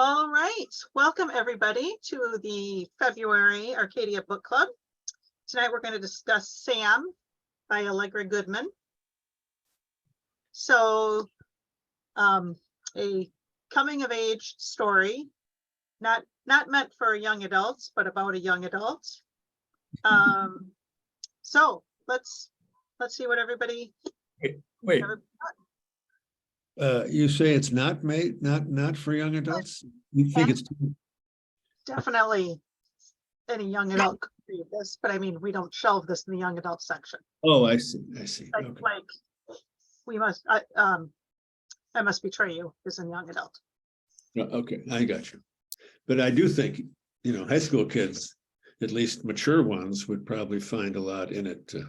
All right, welcome everybody to the February Arcadia Book Club. Tonight we're going to discuss Sam by Allegra Goodman. So a coming of age story, not meant for young adults, but about a young adult. So let's see what everybody. Wait. You say it's not made, not for young adults? You think it's Definitely any young adult could read this, but I mean, we don't shelve this in the young adult section. Oh, I see. Okay. Like we must, I must betray you as a young adult. Okay, I got you. But I do think, high school kids, at least mature ones, would probably find a lot in it to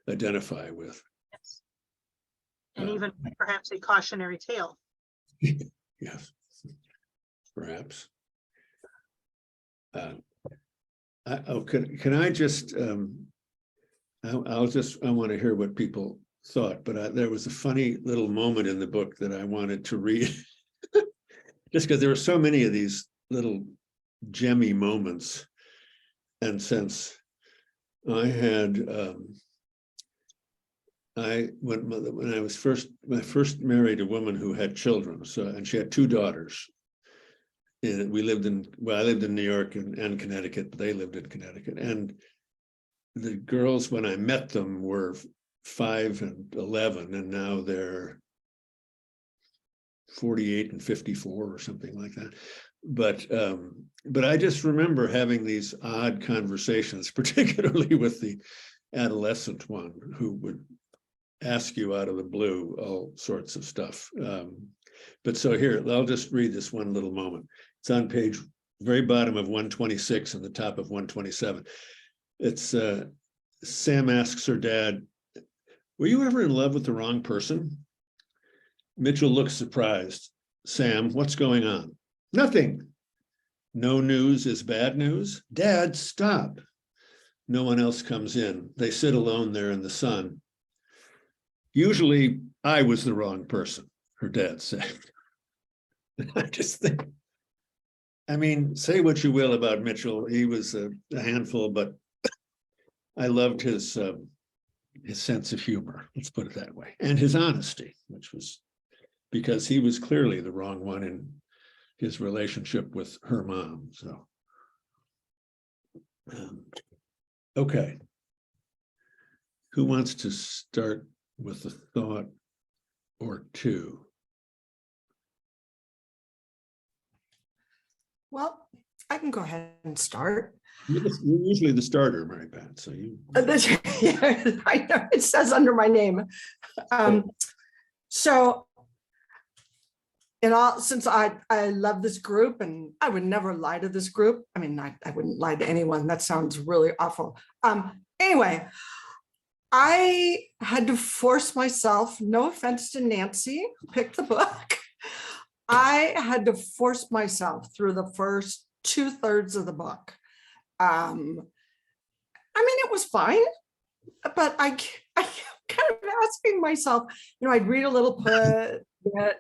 identify with. Yes. And even perhaps a cautionary tale. Yes, perhaps. Can I just, I want to hear what people thought, but there was a funny little moment in the book that I wanted to read, just because there were so many of these little gemmy moments. And since I had, when I was first married a woman who had children, and she had two daughters. And I lived in New York and Connecticut. They lived in Connecticut, and the girls, when I met them, were 5 and 11, and now they're 48 and 54 or something like that. But I just remember having these odd conversations, particularly with the adolescent one who would ask you out of the blue all sorts of stuff. But so here, I'll just read this one little moment. It's on page very bottom of 126 and the top of 127. It's Sam asks her dad, "Were you ever in love with the wrong person?" Mitchell looks surprised. "Sam, what's going on?" "Nothing." "No news is bad news?" "Dad, stop." No one else comes in. They sit alone there in the sun. "Usually I was the wrong person," her dad said. I just think, I mean, say what you will about Mitchell. He was a handful, but I loved his sense of humor, let's put it that way, and his honesty, which was because he was clearly the wrong one in his relationship with her mom. So, okay. Who wants to start with a thought or two? Well, I can go ahead and start. You're usually the starter, Mary Pat. So you. Yeah, I know it says under my name. So, since I love this group, and I would never lie to this group. I mean, I wouldn't lie to anyone. That sounds really awful. Anyway, I had to force myself. No offense to Nancy, who picked the book. I had to force myself through the first 2/3 of the book. I mean, it was fine, but I kept kind of asking myself, I'd read a little bit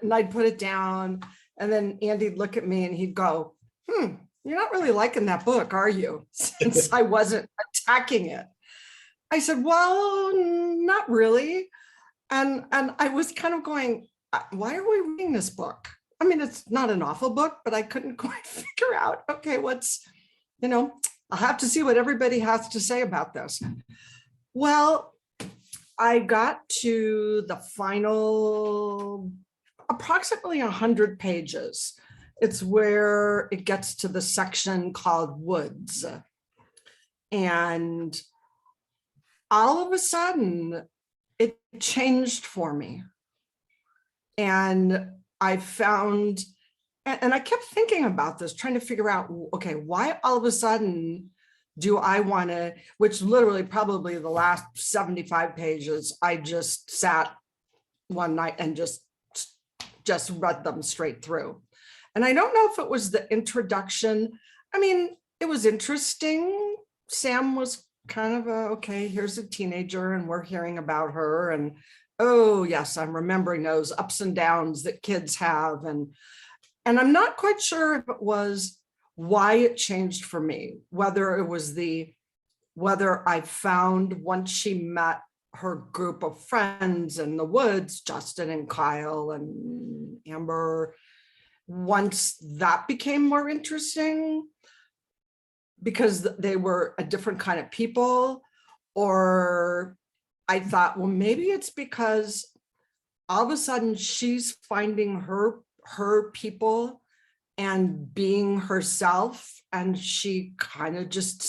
and I'd put it down, and then Andy'd look at me and he'd go, "You're not really liking that book, are you?" Since I wasn't attacking it. I said, "Well, not really." And I was kind of going, why are we reading this book? I mean, it's not an awful book, but I couldn't quite figure out, okay, I'll have to see what everybody has to say about this. Well, I got to the final approximately 100 pages. It's where it gets to the section called Woods. And all of a sudden, it changed for me. And I found, and I kept thinking about this, trying to figure out, okay, why all of a sudden do I want to, which literally probably the last 75 pages, I just sat one night and just read them straight through. And I don't know if it was the introduction. I mean, it was interesting. Sam was kind of okay, here's a teenager and we're hearing about her, and oh yes, I'm remembering those ups and downs that kids have. And And I'm not quite sure if it was why it changed for me, whether it was whether I found once she met her group of friends in the woods, Justin and Kyle and Amber, once that became more interesting because they were a different kind of people, or I thought, well, maybe it's because all of a sudden she's finding her people and being herself, and she kind of just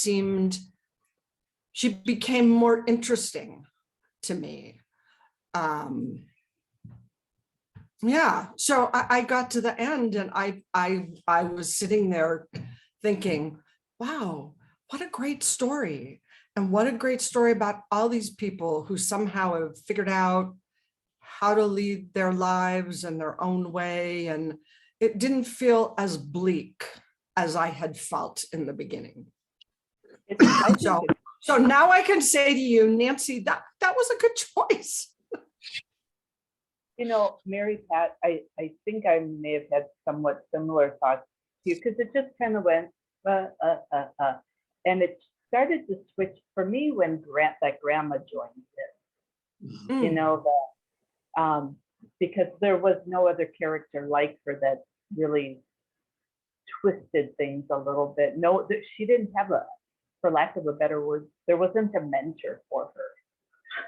she became more interesting to me. Yeah, so I got to the end and I was sitting there thinking, wow, what a great story. And what a great story about all these people who somehow have figured out how to lead their lives in their own way. And it didn't feel as bleak as I had felt in the beginning. So now I can say to you, Nancy, that was a good choice. You know, Mary Pat, I think I may have had somewhat similar thoughts to you, because it just kind of went, and it started to switch for me when that grandma joined it. You know, that because there was no other character like her that really twisted things a little bit. No, she didn't have for lack of a better word, there wasn't a mentor for her.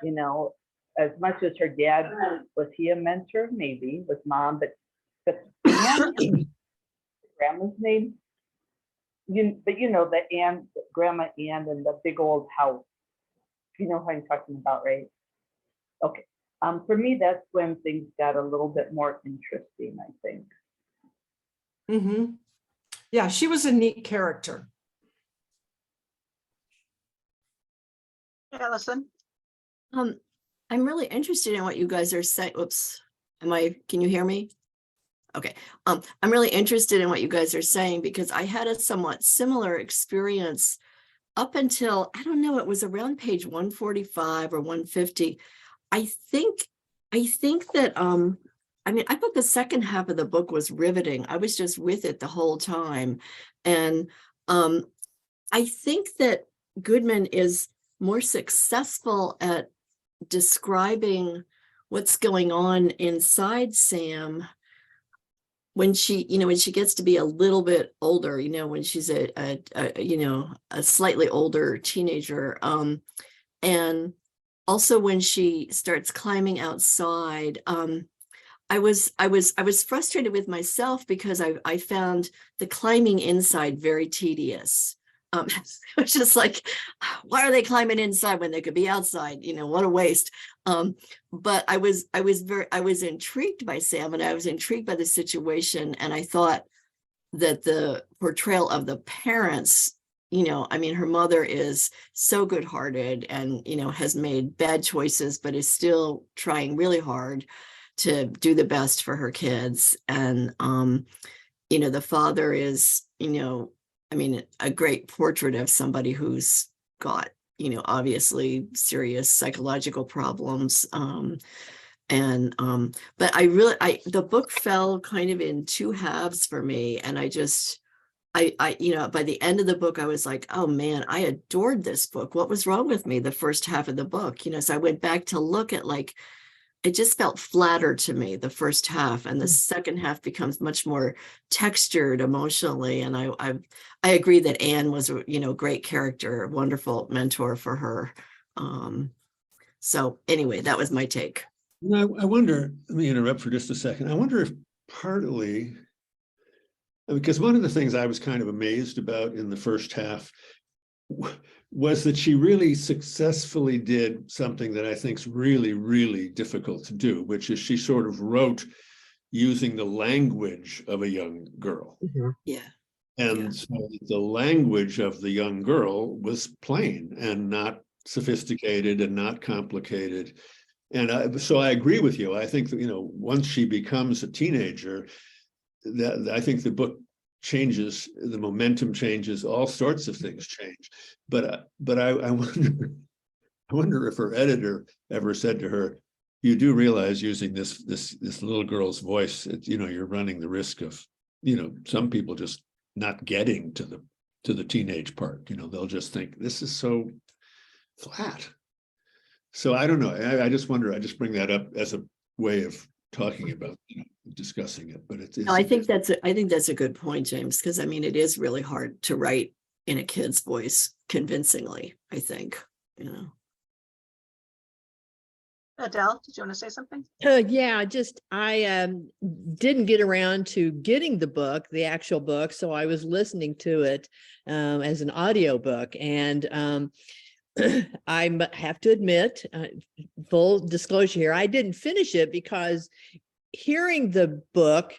You know, as much as her dad, was he a mentor? Maybe, with mom, but grandma's name, but you know, Grandma Ann and the big old house. You know what I'm talking about, right? Okay. For me, that's when things got a little bit more interesting, I think. Mm-hmm. Yeah, she was a neat character. Allison? I'm really interested in what you guys are saying. Oops, can you hear me? Okay. I'm really interested in what you guys are saying because I had a somewhat similar experience up until, I don't know, it was around page 145 or 150. I think that, I mean, I thought the second half of the book was riveting. I was just with it the whole time. And I think that Goodman is more successful at describing what's going on inside Sam when she gets to be a little bit older, when she's a slightly older teenager, and also when she starts climbing outside. I was frustrated with myself because I found the climbing inside very tedious. It was just like, why are they climbing inside when they could be outside? What a waste. But I was intrigued by Sam, and I was intrigued by the situation. And I thought that the portrayal of the parents, I mean, her mother is so good-hearted and, has made bad choices, but is still trying really hard to do the best for her kids. And, the father is, I mean, a great portrait of somebody who's got, obviously serious psychological problems. But the book fell kind of in two halves for me. And I by the end of the book, I was like, oh man, I adored this book. What was wrong with me? The first half of the book, so I went back to look at it just felt flatter to me, the first half, and the second half becomes much more textured emotionally. And I agree that Anne was a great character, a wonderful mentor for her. So anyway, that was my take. I wonder, let me interrupt for just a second. I wonder if partly, because one of the things I was kind of amazed about in the first half was that she really successfully did something that I think is really, really difficult to do, which is she sort of wrote using the language of a young girl. Mm-hmm. Yeah. And so the language of the young girl was plain and not sophisticated and not complicated. And so I agree with you. I think that, once she becomes a teenager, that I think the book changes, the momentum changes, all sorts of things change. But I wonder if her editor ever said to her, you do realize using this little girl's voice, you're running the risk of some people just not getting to the teenage part, they'll just think this is so flat. So I don't know. I just wonder, I just bring that up as a way of talking about, discussing it, but it's. No, I think that's a good point, James, because I mean, it is really hard to write in a kid's voice convincingly, I think, Adele, did you want to say something? Yeah, I didn't get around to getting the actual book, so I was listening to it as an audio book, and I have to admit, full disclosure here, I didn't finish it because hearing the book,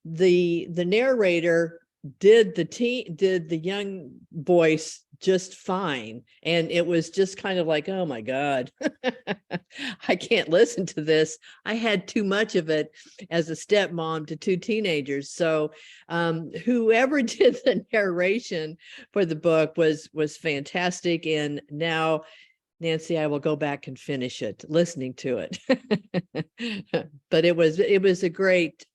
the narrator did the young voice just fine, and it was just kind of like, oh my God, I can't listen to this. I had too much of it as a stepmom to two teenagers. So whoever did the narration for the book was fantastic, and now Nancy, I will go back and finish it, listening to it. But it was a great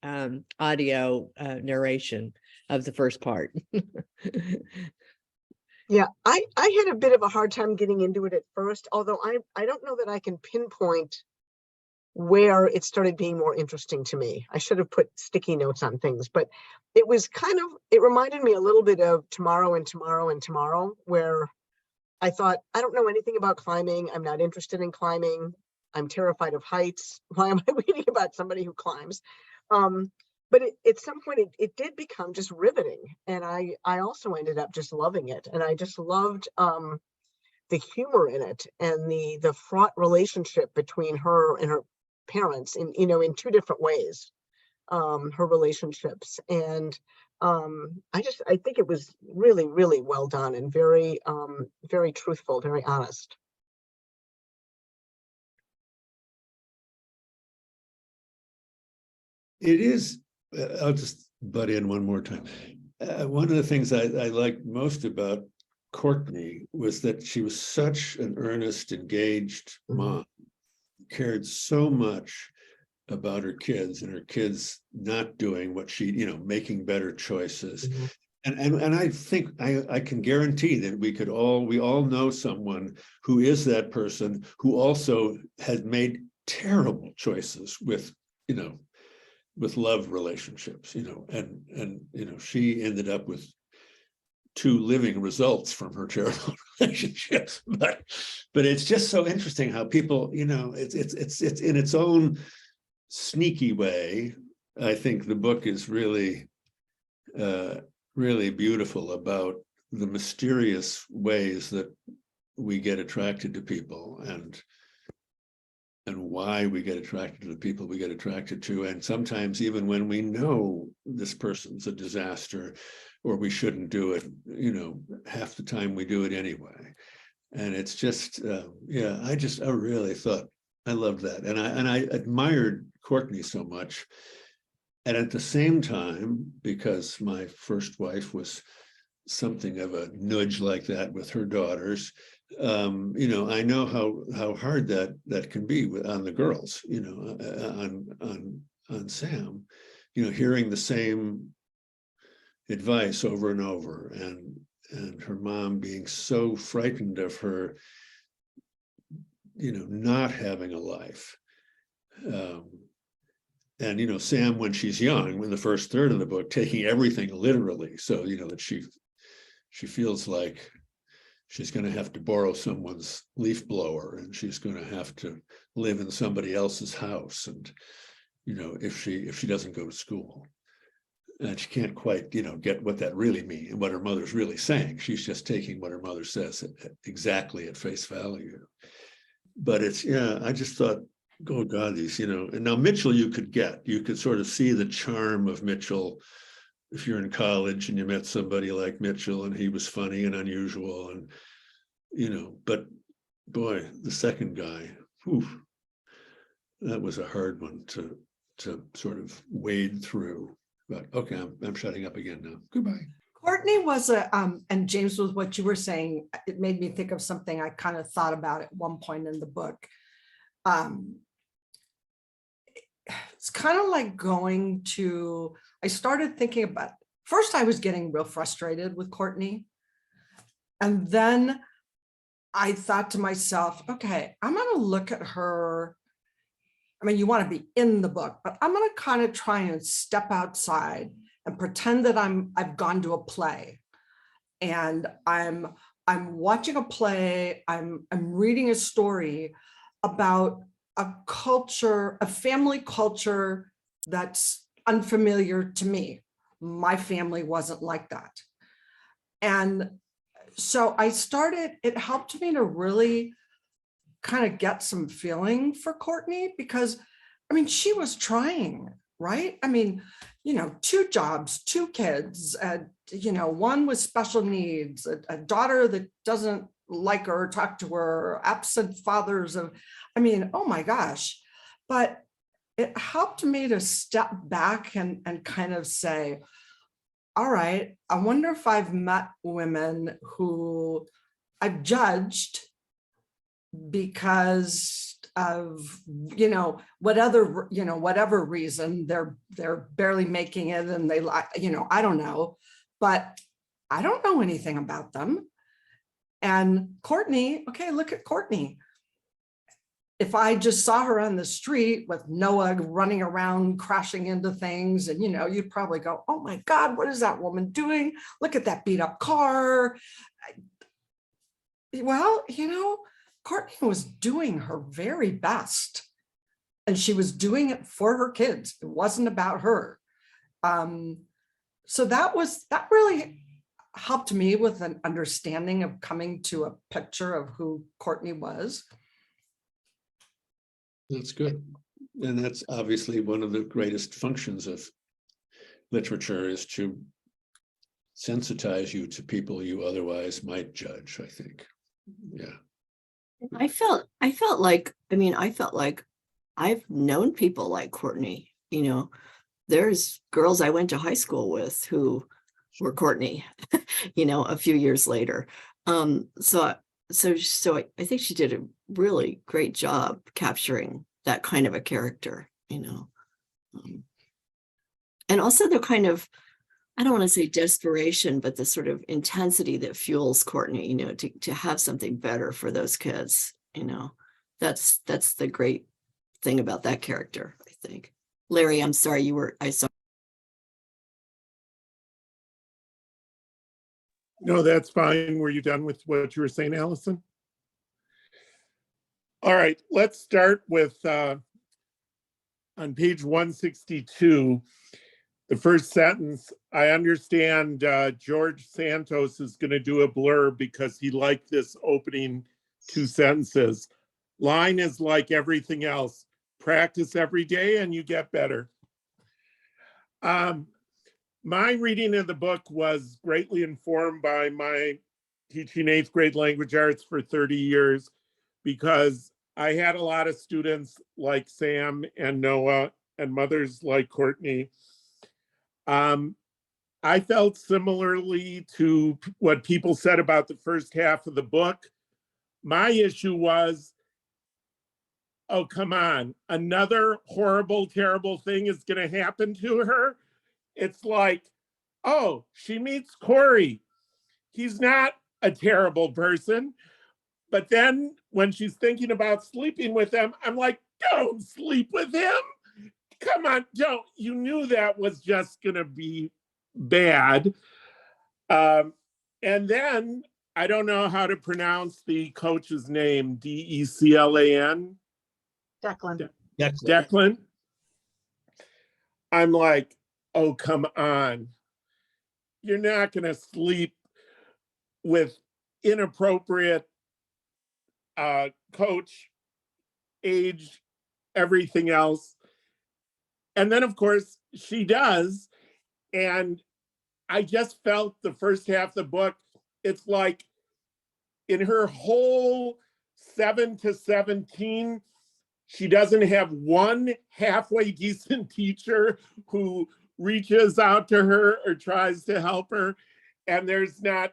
audio narration of the first part. Yeah, I had a bit of a hard time getting into it at first, although I don't know that I can pinpoint where it started being more interesting to me. I should have put sticky notes on things, but it reminded me a little bit of Tomorrow and Tomorrow and Tomorrow, where I thought, I don't know anything about climbing. I'm not interested in climbing. I'm terrified of heights. Why am I reading about somebody who climbs? But at some point it did become just riveting. And I also ended up just loving it. And I just loved the humor in it and the fraught relationship between her and her parents in two different ways, her relationships. And I think it was really, really well done and very, very truthful, very honest. It is. I'll just butt in one more time. One of the things I liked most about Courtney was that she was such an earnest, engaged mom, cared so much about her kids and her kids not doing what she, making better choices. And I think I can guarantee that we all know someone who is that person who also has made terrible choices with love relationships, and she ended up with 2 living results from her terrible relationships. But it's just so interesting how people, it's in its own sneaky way. I think the book is really, really beautiful about the mysterious ways that we get attracted to people and why we get attracted to the people we get attracted to. And sometimes even when we know this person's a disaster or we shouldn't do it, half the time we do it anyway. And it's just, I really thought, I loved that. And I admired Courtney so much. And at the same time, because my first wife was something of a nudge like that with her daughters, I know how hard that can be on the girls, on Sam, hearing the same advice over and over, and her mom being so frightened of her, not having a life. And Sam, when she's young, in the first third of the book, taking everything literally, so that she feels like she's going to have to borrow someone's leaf blower, and she's going to have to live in somebody else's house, and if she doesn't go to school, and she can't quite get what that really means and what her mother's really saying. She's just taking what her mother says exactly at face value. But it's I just thought, oh God, these and now Mitchell you could sort of see the charm of Mitchell. If you're in college and you met somebody like Mitchell and he was funny and unusual and, but boy, the second guy, that was a hard one to sort of wade through. But okay, I'm shutting up again now. Goodbye. Courtney was and James, was what you were saying, it made me think of something I kind of thought about at one point in the book. It's kind of like going to I started thinking about, first I was getting real frustrated with Courtney. And then I thought to myself, okay, I'm going to look at her. I mean, you want to be in the book, but I'm going to kind of try and step outside and pretend that I've gone to a play, and I'm watching a play. I'm reading a story about a culture, a family culture that's unfamiliar to me. My family wasn't like that. And so it helped me to really kind of get some feeling for Courtney, because I mean, she was trying, right? I mean, 2 jobs, 2 kids, one with special needs, a daughter that doesn't like her, or talk to her, absent fathers I mean, oh my gosh. But it helped me to step back and kind of say, all right, I wonder if I've met women who I've judged because of whatever reason, they're barely making it, and they I don't know, but I don't know anything about them. And Courtney, okay, look at Courtney. If I just saw her on the street with Noah running around crashing into things, and you'd probably go, oh my God, what is that woman doing? Look at that beat up car. Well, Courtney was doing her very best, and she was doing it for her kids. It wasn't about her. So that really helped me with an understanding of coming to a picture of who Courtney was. That's good. And that's obviously one of the greatest functions of literature, is to sensitize you to people you otherwise might judge, I think. Yeah. I felt like I've known people like Courtney. There's girls I went to high school with who were Courtney, a few years later. So I think she did a really great job capturing that kind of a character, and also the kind of, I don't want to say desperation, but the sort of intensity that fuels Courtney, to have something better for those kids, that's the great thing about that character, I think. Larry, I'm sorry, I saw. No, that's fine. Were you done with what you were saying, Allison? All right, let's start with on page 162, the first sentence. I understand George Santos is going to do a blurb because he liked this opening 2 sentences. Line is like everything else. Practice every day and you get better. My reading of the book was greatly informed by my teaching 8th grade language arts for 30 years, because I had a lot of students like Sam and Noah and mothers like Courtney. I felt similarly to what people said about the first half of the book. My issue was, oh, come on, another horrible, terrible thing is going to happen to her. It's like, oh, she meets Corey. He's not a terrible person. But then when she's thinking about sleeping with him, I'm like, don't sleep with him. Come on, don't. You knew that was just going to be bad. And then I don't know how to pronounce the coach's name, Declan. Declan. Declan. I'm like, oh, come on. You're not going to sleep with inappropriate coach, age, everything else. And then, of course, she does. And I just felt the first half of the book, it's like in her whole 7 to 17, she doesn't have one halfway decent teacher who reaches out to her or tries to help her. And there's not,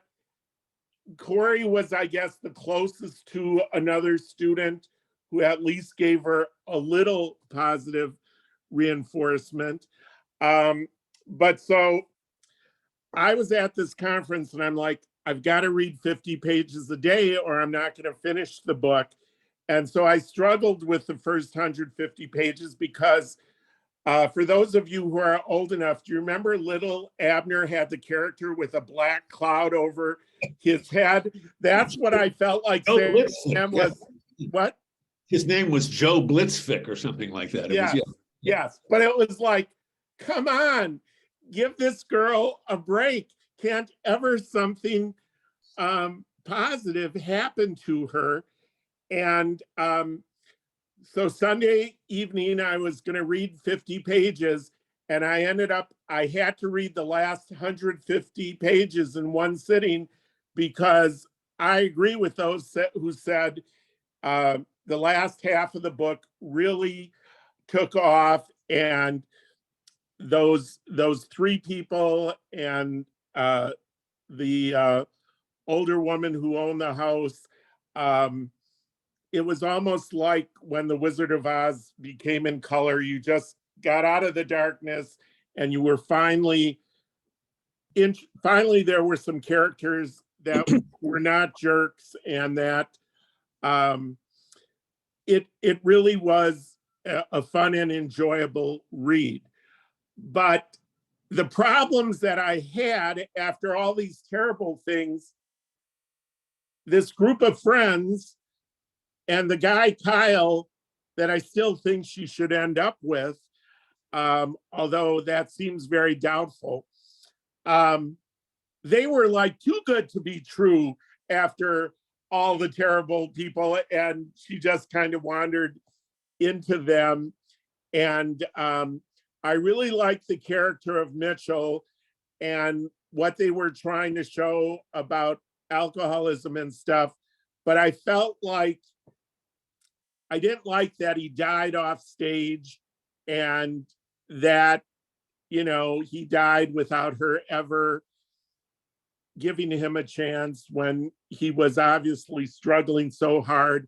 Corey was, I guess, the closest to another student who at least gave her a little positive reinforcement. But so I was at this conference and I'm like, I've got to read 50 pages a day or I'm not going to finish the book. And so I struggled with the first 150 pages because for those of you who are old enough, do you remember little Abner had the character with a black cloud over his head? That's what I felt like Joe Sam Blitzvik, was. What? His name was Joe Blitzvik or something like that. It Yes, was, yeah. yes. But it was like, come on, give this girl a break. Can't ever something positive happen to her? And so Sunday evening, I was going to read 50 pages and I had to read the last 150 pages in one sitting because I agree with those who said the last half of the book really took off, and those three people and the older woman who owned the house, it was almost like when the Wizard of Oz became in color. You just got out of the darkness and you were finally there were some characters that were not jerks, and that it really was a fun and enjoyable read. But the problems that I had after all these terrible things, this group of friends and the guy, Kyle, that I still think she should end up with, although that seems very doubtful, they were like too good to be true after all the terrible people, and she just kind of wandered into them. And I really liked the character of Mitchell and what they were trying to show about alcoholism and stuff, but I felt like I didn't like that he died off stage, and that, you know, he died without her ever giving him a chance when he was obviously struggling so hard.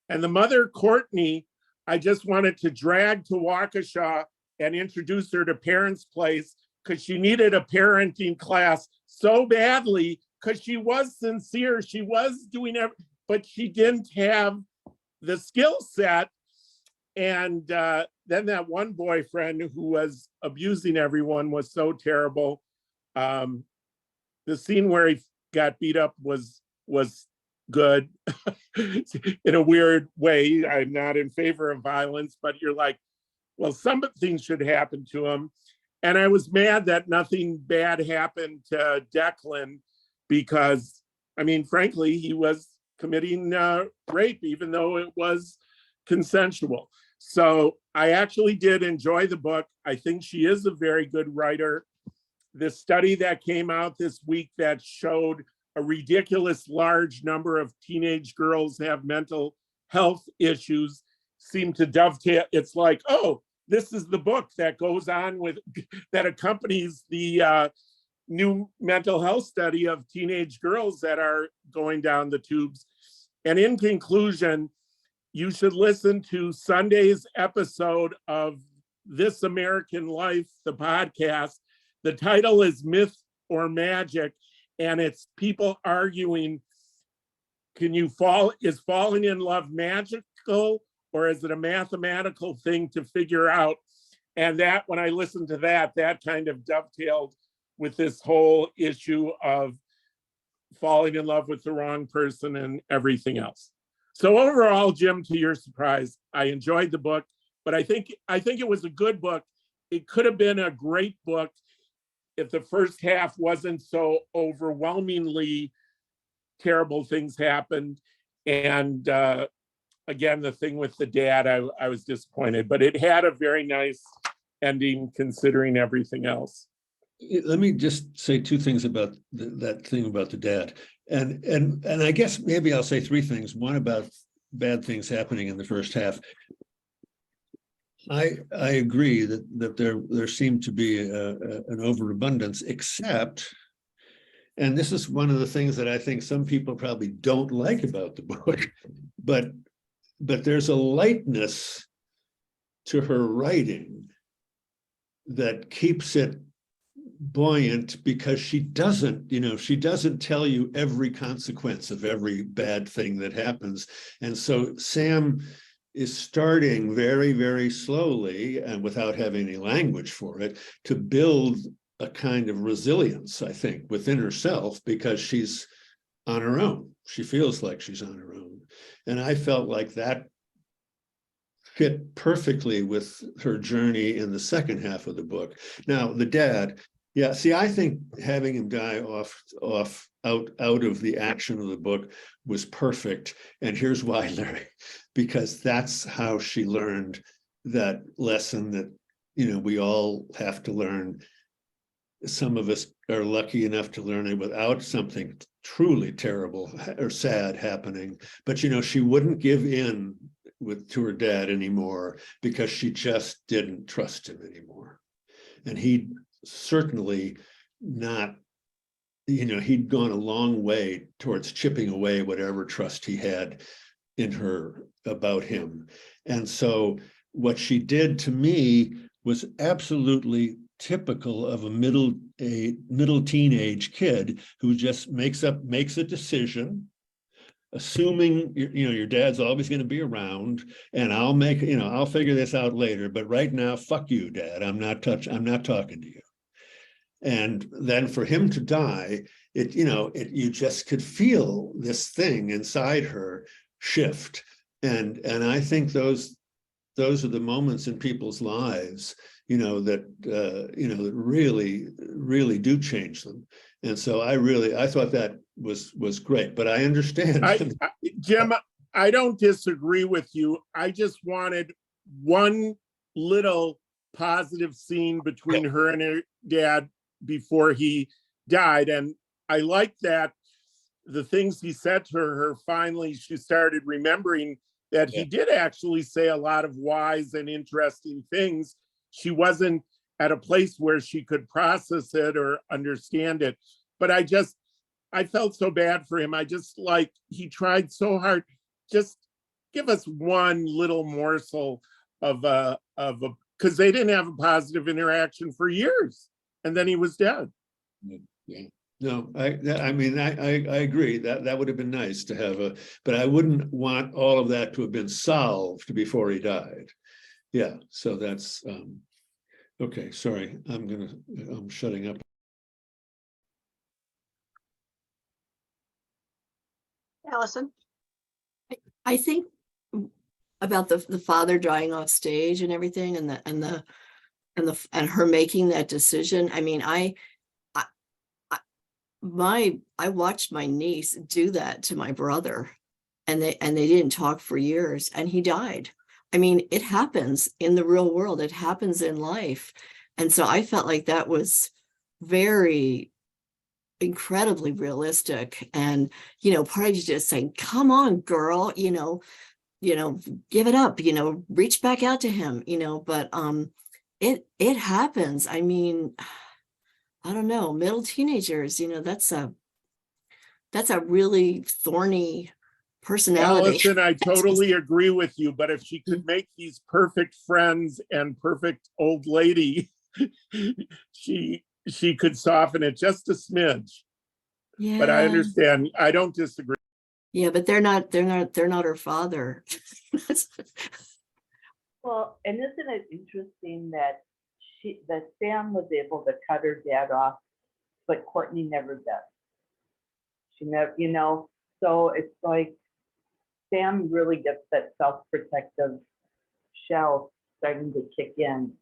And the mother, Courtney, I just wanted to drag to Waukesha and introduce her to Parents' Place, because she needed a parenting class so badly, because she was sincere, she was doing everything, but she didn't have the skill set. And then that one boyfriend who was abusing everyone was so terrible. The scene where he got beat up was good in a weird way. I'm not in favor of violence, but you're like, well, something should happen to him. And I was mad that nothing bad happened to Declan, because, I mean, frankly, he was committing rape, even though it was consensual. So I actually did enjoy the book. I think she is a very good writer. The study that came out this week that showed a ridiculous large number of teenage girls have mental health issues seemed to dovetail. It's like, oh, this is the book that goes on with, that accompanies the new mental health study of teenage girls that are going down the tubes. And in conclusion, you should listen to Sunday's episode of This American Life, the podcast. The title is Myth or Magic, and it's people arguing, is falling in love magical, or is it a mathematical thing to figure out? And that, when I listened to that, that kind of dovetailed with this whole issue of falling in love with the wrong person and everything else. So overall, Jim, to your surprise, I enjoyed the book, but I think it was a good book. It could have been a great book if the first half wasn't so overwhelmingly terrible things happened. And again, the thing with the dad, I was disappointed, but it had a very nice ending considering everything else. Let me just say two things about that thing about the dad. And I guess maybe I'll say three things. One about bad things happening in the first half. I agree that there seemed to be an overabundance, except, and this is one of the things that I think some people probably don't like about the book, but there's a lightness to her writing that keeps it buoyant because she doesn't, she doesn't tell you every consequence of every bad thing that happens. And so Sam is starting very, very slowly and without having any language for it to build a kind of resilience, I think, within herself because she's on her own. She feels like she's on her own. And I felt like that fit perfectly with her journey in the second half of the book. Now, the dad, yeah, see, I think having him die out of the action of the book was perfect. And here's why, Larry, because that's how she learned that lesson that, we all have to learn. Some of us are lucky enough to learn it without something truly terrible or sad happening. But, she wouldn't give in to her dad anymore because she just didn't trust him anymore. And he'd certainly not, he'd gone a long way towards chipping away whatever trust he had in her about him. And so what she did to me was absolutely typical of a middle teenage kid who just makes a decision, assuming your dad's always going to be around, and I'll figure this out later, but right now, fuck you, Dad. I'm not talking to you. And then for him to die, you just could feel this thing inside her shift. And I think those are the moments in people's lives, that really, really do change them. And so I thought that was great, but I understand. Jim, I don't disagree with you. I just wanted one little positive scene between her and her dad before he died. And I like that the things he said to her, finally, she started remembering that he did actually say a lot of wise and interesting things. She wasn't at a place where she could process it or understand it. But I felt so bad for him. He tried so hard. Just give us one little morsel because they didn't have a positive interaction for years. And then he was dead. Yeah. No, I agree that would have been nice to have but I wouldn't want all of that to have been solved before he died. Yeah, so that's okay. Sorry, I'm shutting up. Allison? I think about the father dying off stage and everything, and her making that decision. I mean, I watched my niece do that to my brother, and they didn't talk for years, and he died. I mean, it happens in the real world. It happens in life. And so I felt like that was very incredibly realistic. And, part of you just saying, come on, girl, give it up, reach back out to him, but it happens. I mean, I don't know, middle teenagers, that's a really thorny personality. Allison, I totally agree with you, but if she could make these perfect friends and perfect old lady, she could soften it just a smidge. Yeah. But I understand. I don't disagree. Yeah, but they're not her father. Well, and isn't it interesting that Sam was able to cut her dad off, but Courtney never does. She never, so it's like Sam really gets that self-protective shell starting to kick in,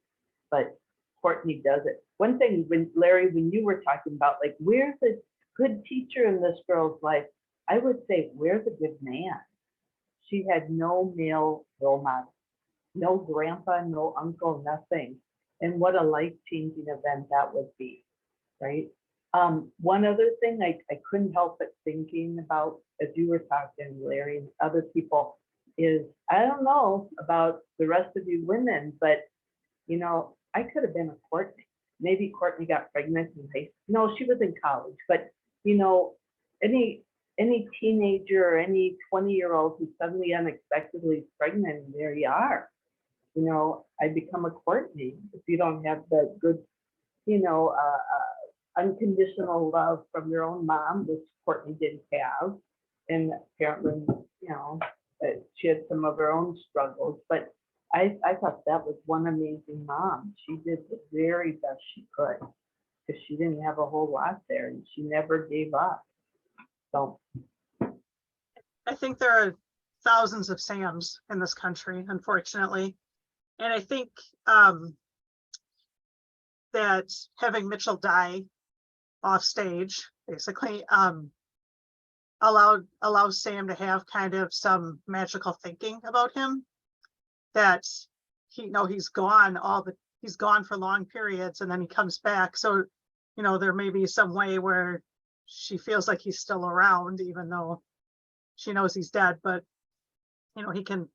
but Courtney does it. One thing, Larry, when you were talking about like, where's the good teacher in this girl's life? I would say, where's a good man? She had no male role model, no grandpa, no uncle, nothing. And what a life-changing event that would be, right? One other thing I couldn't help but thinking about as you were talking, Larry, and other people, is I don't know about the rest of you women, but I could have been a Courtney. Maybe Courtney got pregnant in high school. No, she was in college, but any teenager or any 20-year-old who suddenly unexpectedly is pregnant, and there you are. I become a Courtney if you don't have the good, unconditional love from your own mom, which Courtney didn't have. And apparently, you know, she had some of her own struggles, but I thought that was one amazing mom. She did the very best she could because she didn't have a whole lot there and she never gave up. So I think there are thousands of Sams in this country, unfortunately. And I think that having Mitchell die off stage, basically, allows Sam to have kind of some magical thinking about him, that he's gone for long periods and then he comes back. So, you know, there may be some way where she feels like he's still around, even though she knows he's dead, but you know, he can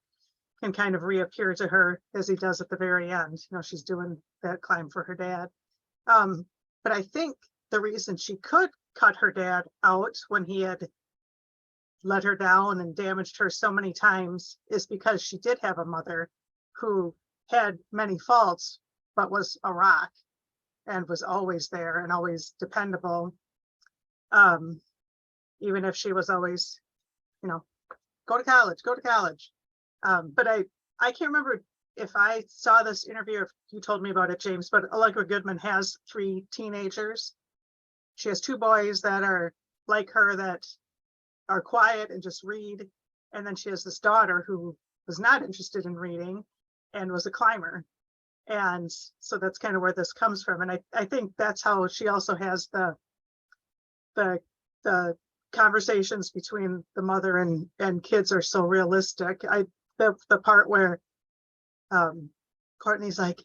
kind of reappear to her as he does at the very end. You know, she's doing that climb for her dad. But I think the reason she could cut her dad out when he had let her down and damaged her so many times is because she did have a mother who had many faults, but was a rock and was always there and always dependable. Even if she was always, you know, go to college. But I can't remember if I saw this interview or if you told me about it, James, but Allegra Goodman has 3 teenagers. She has 2 boys that are like her, that are quiet and just read. And then she has this daughter who was not interested in reading and was a climber. And so that's kind of where this comes from. And I think that's how she also has the conversations between the mother and kids are so realistic. The part where Courtney's like,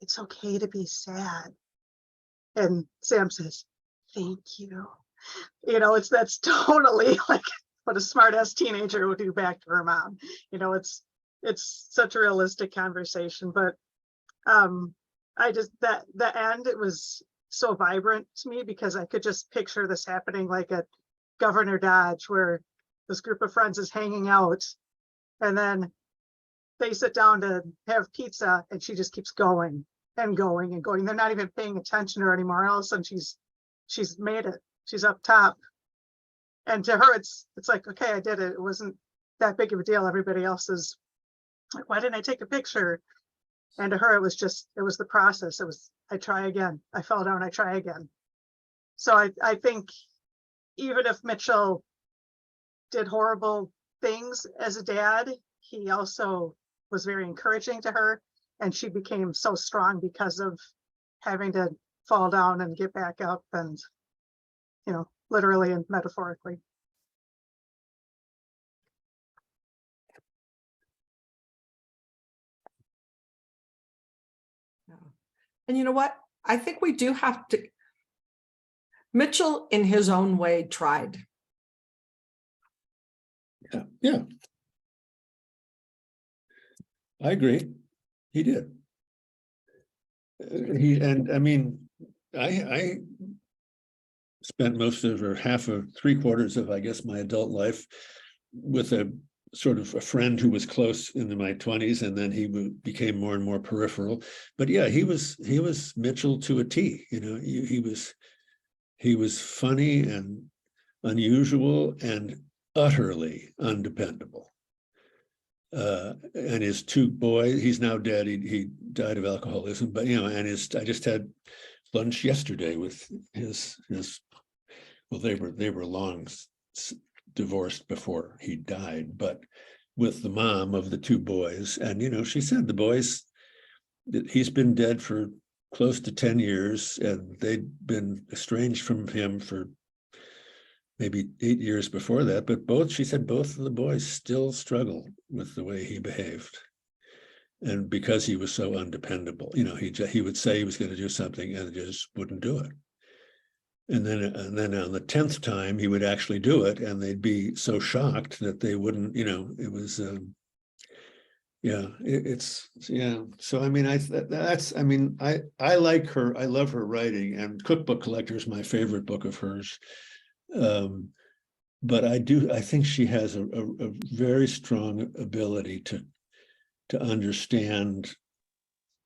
it's okay to be sad. And Sam says, thank you. You know, that's totally like what a smart ass teenager would do back to her mom. You know, it's such a realistic conversation, but I just, the end, it was so vibrant to me because I could just picture this happening like at Governor Dodge, where this group of friends is hanging out and then they sit down to have pizza and she just keeps going and going and going. They're not even paying attention to her anymore. All of a sudden she's made it. She's up top. And to her, it's like, okay, I did it. It wasn't that big of a deal. Everybody else is like, why didn't I take a picture? And to her, it was the process. It was, I try again. I fell down, I try again. So I think even if Mitchell did horrible things as a dad, he also was very encouraging to her. And she became so strong because of having to fall down and get back up, and, you know, literally and metaphorically. And you know what? I think we do have to. Mitchell, in his own way, tried. Yeah. I agree. He did. I spent most of, or half of 3/4 of, I guess, my adult life with a sort of a friend who was close in my 20s, and then he became more and more peripheral. But yeah, he was Mitchell to a T. You know, he was funny and unusual and utterly undependable. And his 2 boys, he's now dead. He died of alcoholism, but you know, and I just had lunch yesterday with his well, they were long divorced before he died, but with the mom of the 2 boys. And you know, she said the boys, he's been dead for close to 10 years, and they'd been estranged from him for maybe 8 years before that, but she said both of the boys still struggle with the way he behaved. And because he was so undependable, you know, he would say he was going to do something and just wouldn't do it. And then on the 10th time, he would actually do it, and they'd be so shocked that they wouldn't, you know, it was, yeah. So, I mean, I like her. I love her writing, and Cookbook Collector is my favorite book of hers. But I think she has a very strong ability to understand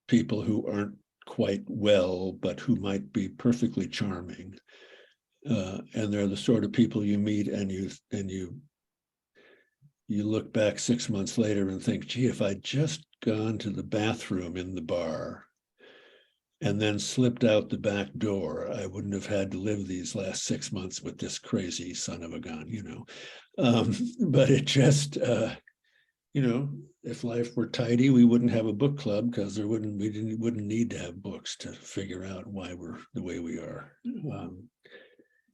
people who aren't quite well, but who might be perfectly charming. And they're the sort of people you meet and you look back 6 months later and think, gee, if I'd just gone to the bathroom in the bar and then slipped out the back door, I wouldn't have had to live these last 6 months with this crazy son of a gun, you know. But it just, you know, if life were tidy, we wouldn't have a book club because we wouldn't need to have books to figure out why we're the way we are.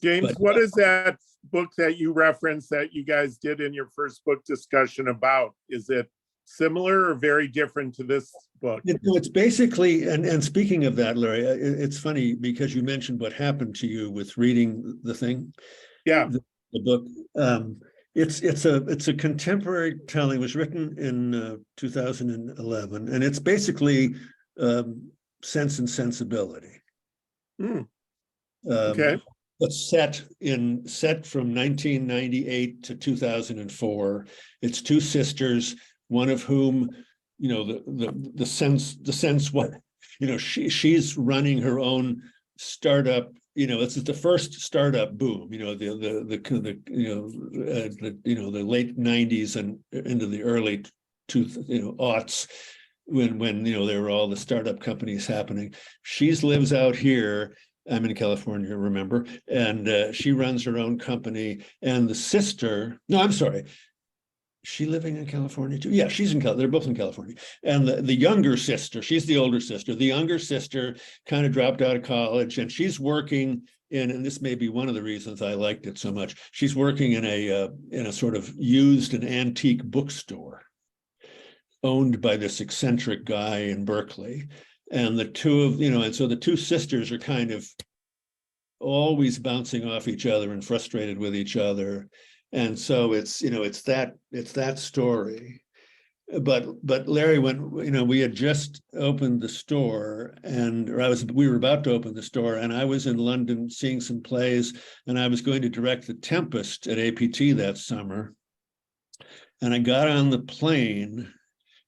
James, But- what is that book that you referenced that you guys did in your first book discussion about? Is it similar or very different to this book? It's basically, and speaking of that, Larry, it's funny because you mentioned what happened to you with reading the thing. Yeah. The book. It's a contemporary telling. It was written in 2011, and it's basically Sense and Sensibility. Okay. But set from 1998 to 2004. It's two sisters, one of whom, you know, the sense what, you know, she's running her own startup. You know, it's the first startup boom. You know, the late 90s and into the early aughts, when you know there were all the startup companies happening. She lives out here. I'm in California, remember, and she runs her own company. And the sister, no, I'm sorry, she living in California too? Yeah, she's in California. They're both in California. And the younger sister, she's the older sister. The younger sister kind of dropped out of college, and she's working in, and this may be one of the reasons I liked it so much. She's working in a sort of used and antique bookstore owned by this eccentric guy in Berkeley. And the two of, you know, and so the two sisters are kind of always bouncing off each other and frustrated with each other. And so it's, you know, it's that story. But Larry, when, you know, we had just opened the store, and we were about to open the store, and I was in London seeing some plays, and I was going to direct The Tempest at APT that summer. And I got on the plane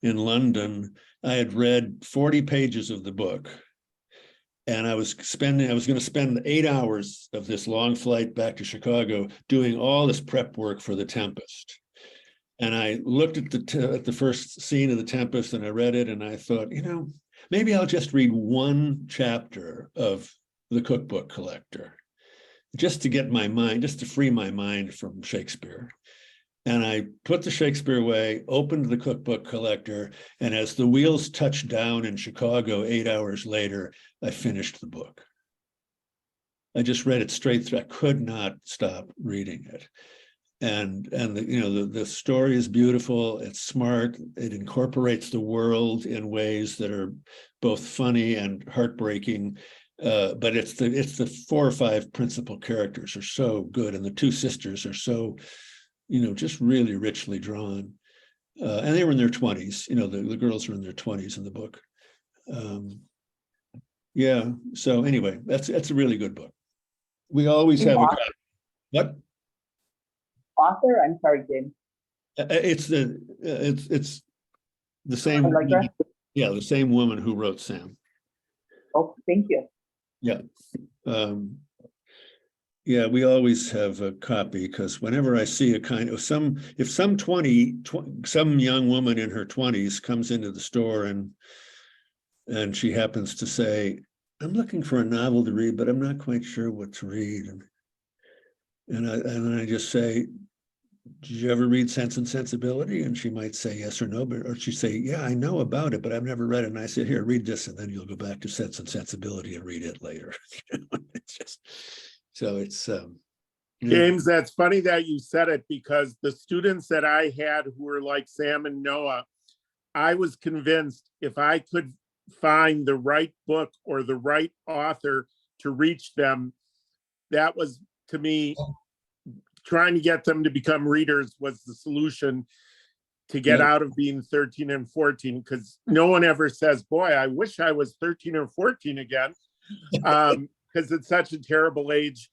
in London. I had read 40 pages of the book, and I was going to spend 8 hours of this long flight back to Chicago doing all this prep work for The Tempest. And I looked at the first scene of The Tempest, and I read it, and I thought, you know, maybe I'll just read one chapter of The Cookbook Collector, just to get my mind, just to free my mind from Shakespeare. And I put the Shakespeare away, opened The Cookbook Collector, and as the wheels touched down in Chicago 8 hours later, I finished the book. I just read it straight through. I could not stop reading it. And the story is beautiful. It's smart. It incorporates the world in ways that are both funny and heartbreaking. But it's the 4 or 5 principal characters are so good, and the two sisters are so, you know, just really richly drawn. And they were in their 20s. You know, the girls are in their 20s in the book. Yeah. So anyway, that's a really good book. We always have a what? Author? I'm sorry, James. It's the same. Allegra? Yeah, the same woman who wrote Sam. Oh, thank you. Yeah. Yeah, we always have a copy, because whenever I see a kind of some young woman in her 20s comes into the store and she happens to say, I'm looking for a novel to read, but I'm not quite sure what to read. And I just say, did you ever read Sense and Sensibility? And she might say yes or no, or she'd say, yeah, I know about it, but I've never read it. And I said, here, read this, and then you'll go back to Sense and Sensibility and read it later. It's just, so it's James, that's funny that you said it, because the students that I had who were like Sam and Noah, I was convinced if I could find the right book or the right author to reach them, that was, to me, trying to get them to become readers was the solution to get out of being 13 and 14, because no one ever says, boy, I wish I was 13 or 14 again, because it's such a terrible age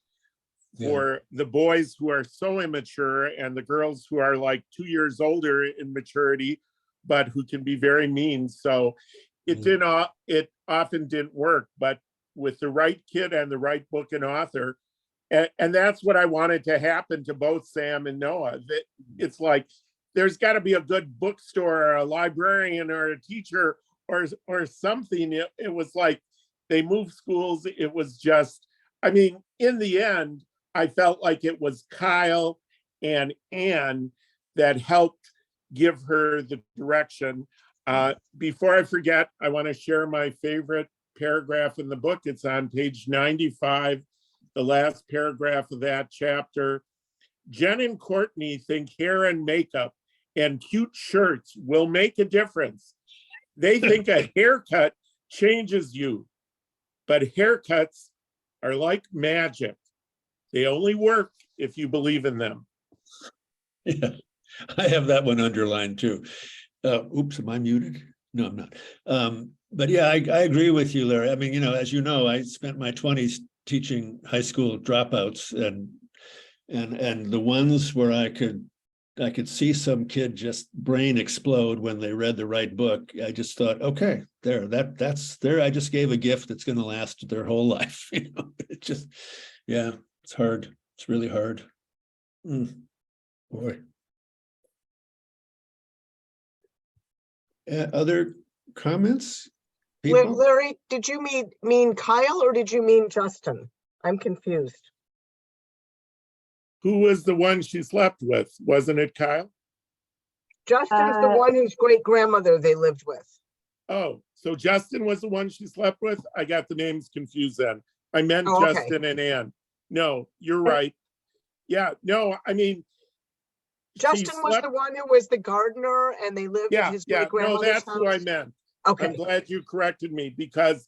for the boys who are so immature and the girls who are like 2 years older in maturity, but who can be very mean. So it often didn't work, but with the right kid and the right book and author, and that's what I wanted to happen to both Sam and Noah. That it's like there's got to be a good bookstore or a librarian or a teacher or something. It was like they moved schools. It was just, I mean, in the end, I felt like it was Kyle and Anne that helped give her the direction. Before I forget, I want to share my favorite paragraph in the book. It's on page 95, the last paragraph of that chapter. Jen and Courtney think hair and makeup and cute shirts will make a difference. They think a haircut changes you, but haircuts are like magic. They only work if you believe in them. Yeah, I have that one underlined too. Oops, am I muted? No, I'm not. But yeah, I agree with you, Larry. I mean, you know, as you know, I spent my 20s teaching high school dropouts, and the ones where I could see some kid just brain explode when they read the right book. I just thought, okay, that's there. I just gave a gift that's going to last their whole life. You know, it just, yeah, it's hard. It's really hard. Boy. Other comments? People? Larry, did you mean Kyle or did you mean Justin? I'm confused. Who was the one she slept with? Wasn't it Kyle? Justin is the one whose great grandmother they lived with. Oh, so Justin was the one she slept with? I got the names confused then. I meant Oh, okay. Justin and Ann. No, you're right. Yeah, no, I mean, Justin was the one who was the gardener and they lived at his great no, grandmother's that's house. who I meant. Okay. I'm glad you corrected me because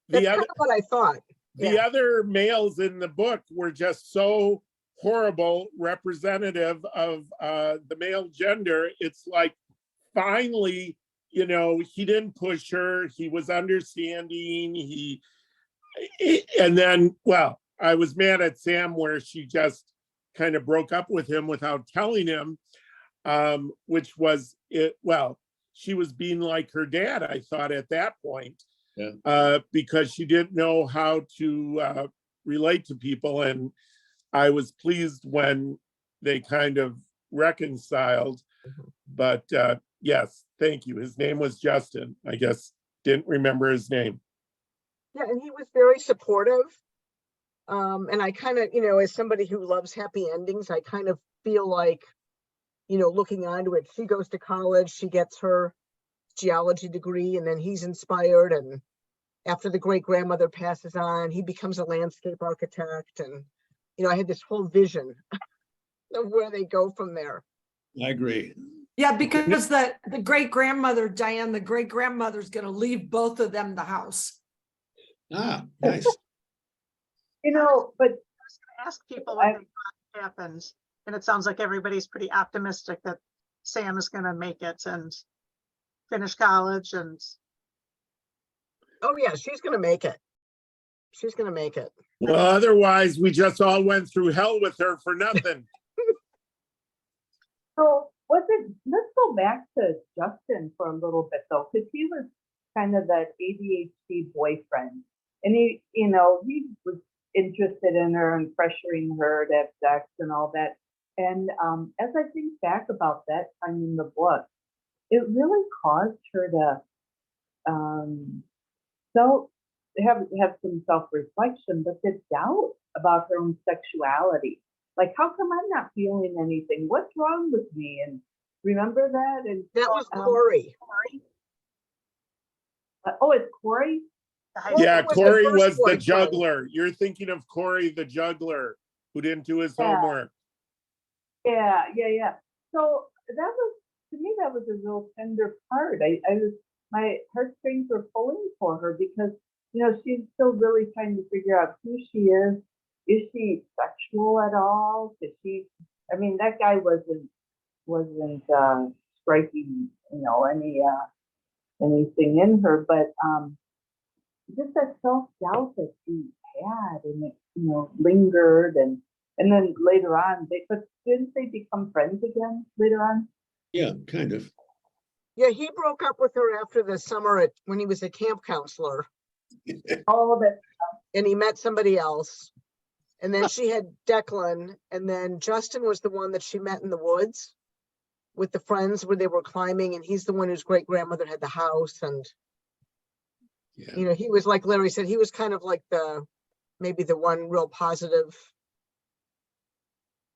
That's the kind other, of what I thought. the other males in the book were just so horrible, representative of the male gender. It's like, finally, you know, he didn't push her. He was understanding. And then, well, I was mad at Sam where she just kind of broke up with him without telling him, which was it. Well, she was being like her dad, I thought, at that point, because she didn't know how to relate to people. And I was pleased when they kind of reconciled. But yes, thank you. His name was Justin. I just didn't remember his name. Yeah, and he was very supportive. And I kind of, you know, as somebody who loves happy endings, I kind of feel like, you know, looking onto it, she goes to college, she gets her geology degree, and then he's inspired. And after the great grandmother passes on, he becomes a landscape architect. And, you know, I had this whole vision of where they go from there. I agree. Yeah, because the great grandmother, Diane, the great grandmother's going to leave both of them the house. Ah, nice. You know, but Ask people what they thought happens, and it sounds like everybody's pretty optimistic that Sam is going to make it and finish college. And Oh yeah, she's going to make it. She's going to make it. Well, otherwise, we just all went through hell with her for nothing. so let's go back to Justin for a little bit though, because he was kind of that ADHD boyfriend. And he, you know, he was interested in her and pressuring her to have sex and all that. And as I think back about that time in the book, it really caused her to have some self-reflection, but to doubt about her own sexuality. Like, how come I'm not feeling anything? What's wrong with me? And remember that? And that was Corey. Oh, it's Corey? Yeah, Corey was the boyfriend. juggler. You're thinking of Corey the juggler who didn't do his homework. Yeah. So that was, to me, that was a real tender part. My heartstrings were pulling for her because, you know, she's still really trying to figure out who she is. Is she sexual at all? I mean, that guy wasn't striking, you know, anything in her, but just that self-doubt that she had, and it, you know, lingered, and then later on, but didn't they become friends again later on? Yeah, kind of. Yeah, he broke up with her after the summer when he was a camp counselor. All that. and he met somebody else. And then she had Declan, and then Justin was the one that she met in the woods with the friends where they were climbing, and he's the one whose great grandmother had the house. And, Yeah. you know, he was, like Larry said, he was kind of like maybe the one real positive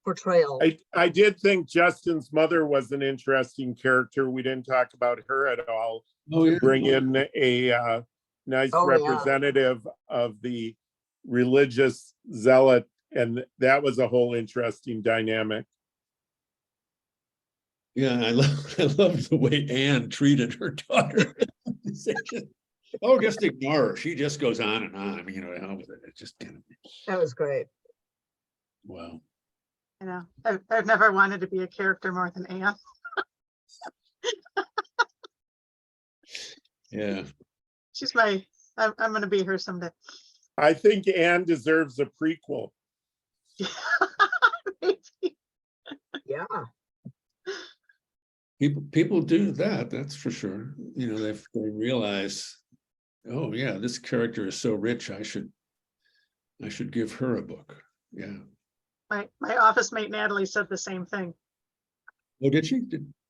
portrayal. I did think Justin's mother was an interesting character. We didn't talk about her at all. Oh, yeah. Bring in a nice Oh, yeah. representative of the religious zealot, and that was a whole interesting dynamic. Yeah, I love the way Anne treated her daughter. Oh, just ignore her. She just goes on and on. You know, hell with it. It just kind of, That was great. wow. You know, I've never wanted to be a character more than Anne. Yeah. She's I'm gonna be her someday. I think Anne deserves a prequel. Maybe. Yeah. People do that, that's for sure. You know, they realize, oh yeah, this character is so rich, I should give her a book. Yeah. My office mate Natalie said the same thing. Oh, did she?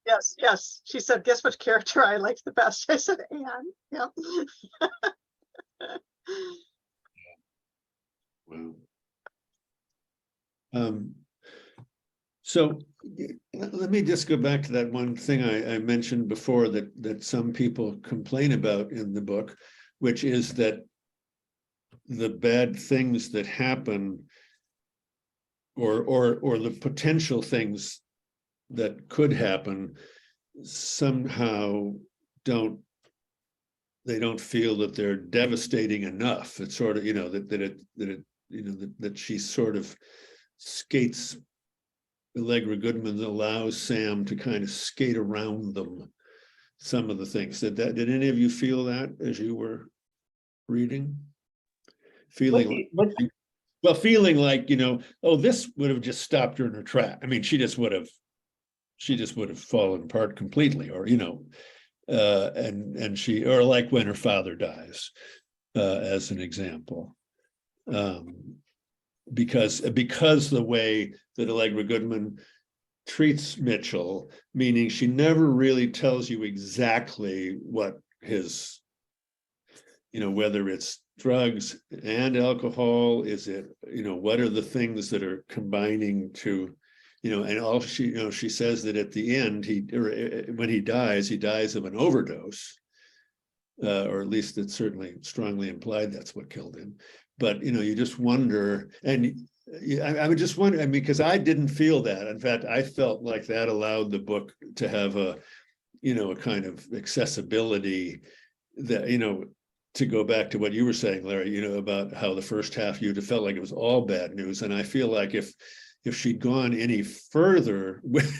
Yes. She said, guess which character I liked the best? I said, Anne. Yeah. Wow. So let me just go back to that one thing I mentioned before that some people complain about in the book, which is that the bad things that happen or the potential things that could happen somehow they don't feel that they're devastating enough. It's sort of, you know, that she sort of skates, Allegra Goodman allows Sam to kind of skate around them, some of the things. Did any of you feel that as you were reading? Feeling like, you know, oh, this would have just stopped her in her track. I mean, she just would have fallen apart completely, or, you know, and she, or like when her father dies, as an example. Because the way that Allegra Goodman treats Mitchell, meaning she never really tells you exactly what his, you know, whether it's drugs and alcohol, is it, you know, what are the things that are combining to, you know, and all she, you know, she says that at the end, when he dies of an overdose, or at least it's certainly strongly implied that's what killed him. But, you know, you just wonder, and I would just wonder, I mean, because I didn't feel that. In fact, I felt like that allowed the book to have a, you know, a kind of accessibility that, you know, to go back to what you were saying, Larry, you know, about how the first half you'd have felt like it was all bad news. And I feel like if she'd gone any further with,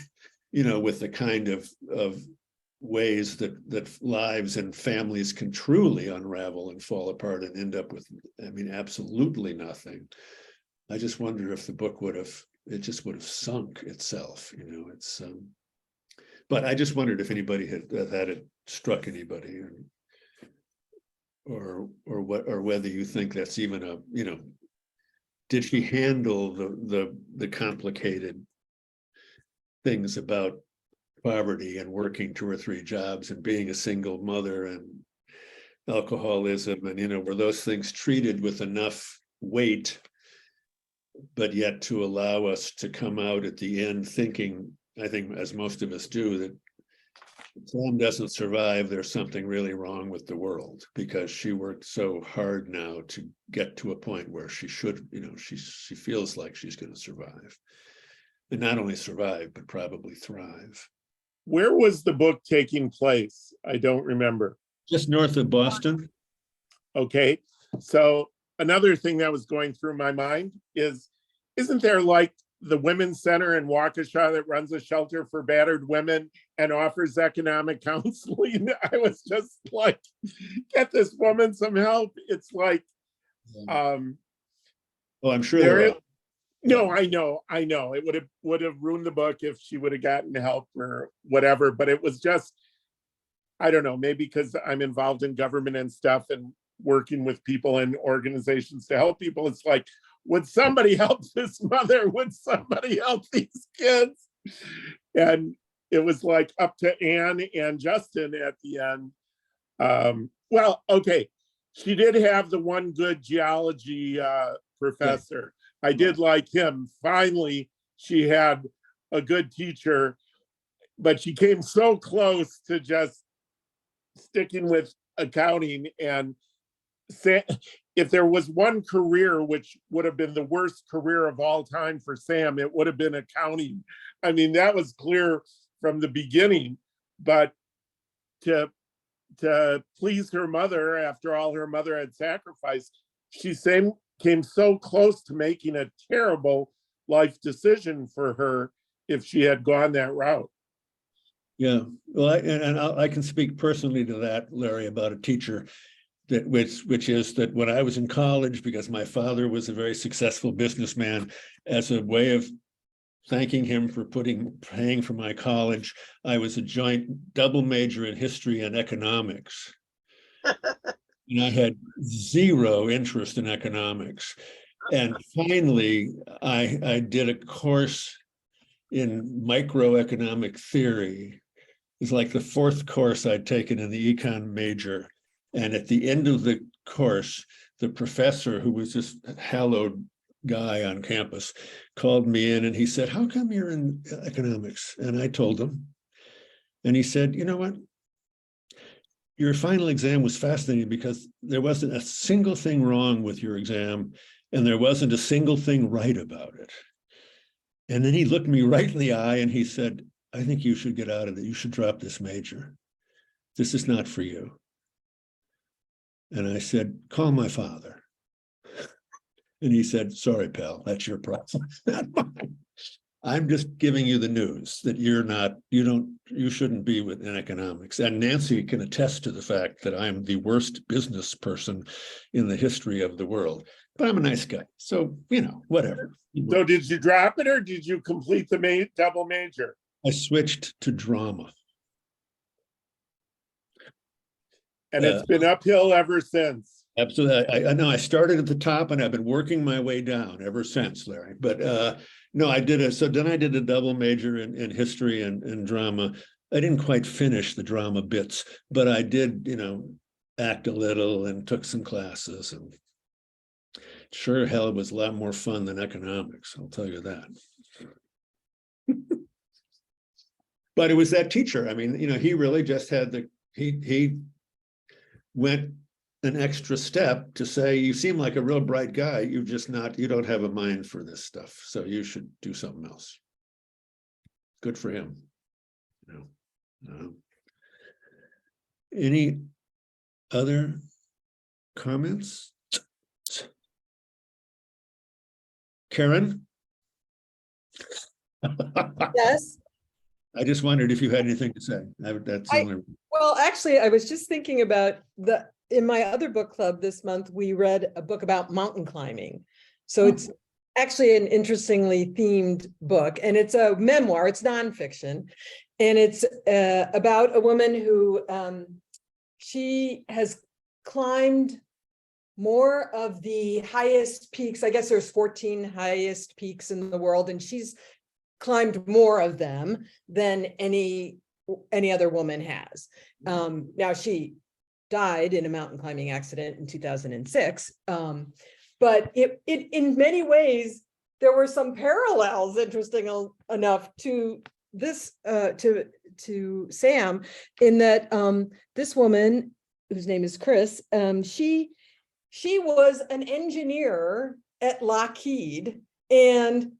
you know, with the kind of ways that lives and families can truly unravel and fall apart and end up with, I mean, absolutely nothing. I just wonder if the book it just would have sunk itself, you know. It's but I just wondered if anybody had it struck anybody, or whether you think that's even a, you know, did she handle the complicated things about poverty and working 2 or 3 jobs and being a single mother and alcoholism, and, you know, were those things treated with enough weight, but yet to allow us to come out at the end thinking, I think as most of us do, that if Sam doesn't survive, there's something really wrong with the world, because she worked so hard now to get to a point where she should, you know, she feels like she's going to survive, and not only survive, but probably thrive. Where was the book taking place? I don't remember. Just north of Boston. Okay, so another thing that was going through my mind is, isn't there like the Women's Center in Waukesha that runs a shelter for battered women and offers economic counseling? I was just like, get this woman some help. It's like, Oh, I'm sure there are. No, I know. It would have ruined the book if she would have gotten help or whatever, but it was just, I don't know, maybe because I'm involved in government and stuff, and working with people and organizations to help people. It's like, would somebody help this mother? Would somebody help these kids? And it was like up to Anne and Justin at the end. Well, okay, she did have the one good geology professor. I did like him. Finally, she had a good teacher, but she came so close to just sticking with accounting. And if there was one career which would have been the worst career of all time for Sam, it would have been accounting. I mean, that was clear from the beginning, but to please her mother, after all her mother had sacrificed, she came so close to making a terrible life decision for her if she had gone that route. Yeah, well, I can speak personally to that, Larry, about a teacher that which is that when I was in college, because my father was a very successful businessman, as a way of thanking him for paying for my college, I was a joint double major in history and economics. And I had zero interest in economics. And finally, I did a course in microeconomic theory. It's like the fourth course I'd taken in the econ major. And at the end of the course, the professor, who was this hallowed guy on campus, called me in and he said, "How come you're in economics?" And I told him. And he said, "You know what? Your final exam was fascinating because there wasn't a single thing wrong with your exam and there wasn't a single thing right about it." And then he looked me right in the eye and he said, "I think you should get out of it. You should drop this major. This is not for you." And I said, "Call my father." And he said, "Sorry, pal, that's your problem, not mine. I'm just giving you the news that you shouldn't be in economics." And Nancy can attest to the fact that I'm the worst business person in the history of the world, but I'm a nice guy. So, whatever. So did you drop it or did you complete the double major? I switched to drama. And it's been uphill ever since. Absolutely. I know I started at the top and I've been working my way down ever since, Larry. But no, then I did a double major in history and drama. I didn't quite finish the drama bits, but I did, act a little and took some classes, and sure hell it was a lot more fun than economics, I'll tell you that. But it was that teacher. I mean, he really just had he went an extra step to say, "You seem like a real bright guy. You don't have a mind for this stuff. So you should do something else." Good for him. Any other comments? Karen? Yes. I just wondered if you had anything to say. That's the only. Well, actually, I was just thinking about in my other book club this month, we read a book about mountain climbing. So it's actually an interestingly themed book, and it's a memoir, it's nonfiction. And it's about a woman who she has climbed more of the highest peaks. I guess there's 14 highest peaks in the world, and she's climbed more of them than any other woman has. Now she died in a mountain climbing accident in 2006. But it in many ways, there were some parallels, interesting enough, to this, to Sam, in that this woman, whose name is Chris, she was an engineer at Lockheed and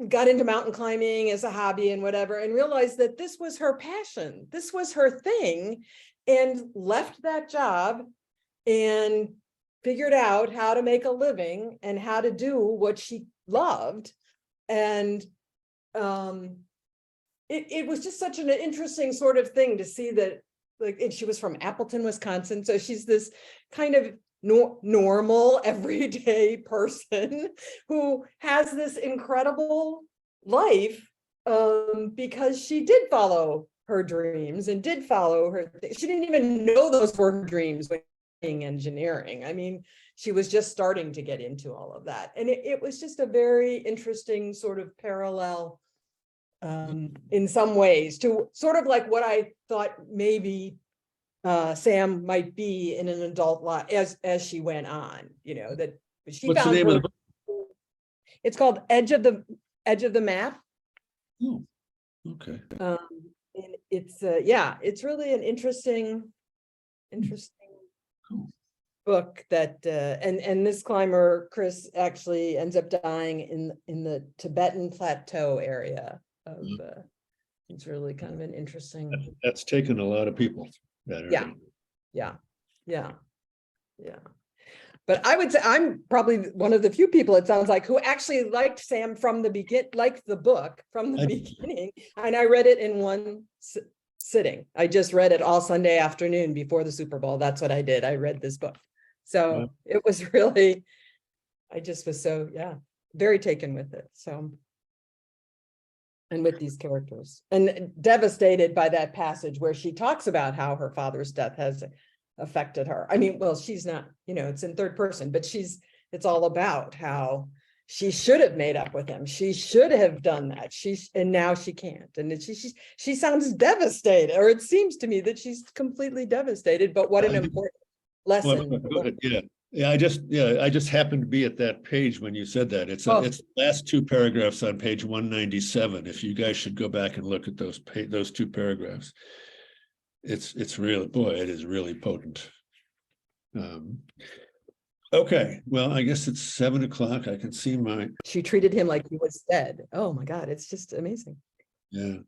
got into mountain climbing as a hobby and whatever, and realized that this was her passion, this was her thing, and left that job and figured out how to make a living and how to do what she loved. And it was just such an interesting sort of thing to see that, and she was from Appleton, Wisconsin. So she's this kind of normal, everyday person who has this incredible life because she did follow her dreams and did follow her. She didn't even know those were her dreams when studying engineering. I mean, she was just starting to get into all of that. And it was just a very interesting sort of parallel in some ways to sort of like what I thought maybe Sam might be in an adult life as she went on, you know, that she What's the found name of the her. book? It's called Edge of the Map. Oh, okay. And it's yeah, it's really an interesting Cool. book that and this climber Chris actually ends up dying in the Tibetan plateau area of it's really kind of an interesting. That's taken a lot of people. That area. Yeah. But I would say I'm probably one of the few people, it sounds like, who actually liked Sam from the liked the book from the beginning. And I read it in one sitting. I just read it all Sunday afternoon before the Super Bowl. That's what I did. I read this book. So it was really, I just was so, very taken with it. So, and with these characters, and devastated by that passage where she talks about how her father's death has affected her. I mean, well, she's not, you know, it's in third person, but it's all about how she should have made up with him. She should have done that. And now she can't. And she sounds devastated, or it seems to me that she's completely devastated, but what an important lesson. Yeah. I just happened to be at that page when you said that. It's the last two paragraphs on page 197. If you guys should go back and look at those two paragraphs. It's really, boy, it is really potent. Okay, well, I guess it's 7 o'clock. I can see She treated him like he was dead. Oh my God, it's just amazing. Yeah.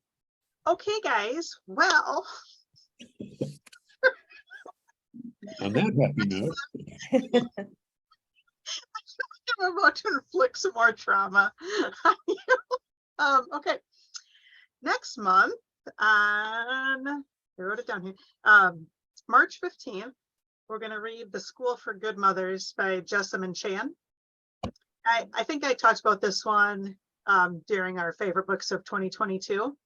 Okay, guys, well. On that happy note. I'm about to inflict some more trauma on you. Okay, next month on, I wrote it down here, March 15th, we're going to read The School for Good Mothers by Jessamine Chan. I think I talked about this one during our favorite books of 2022.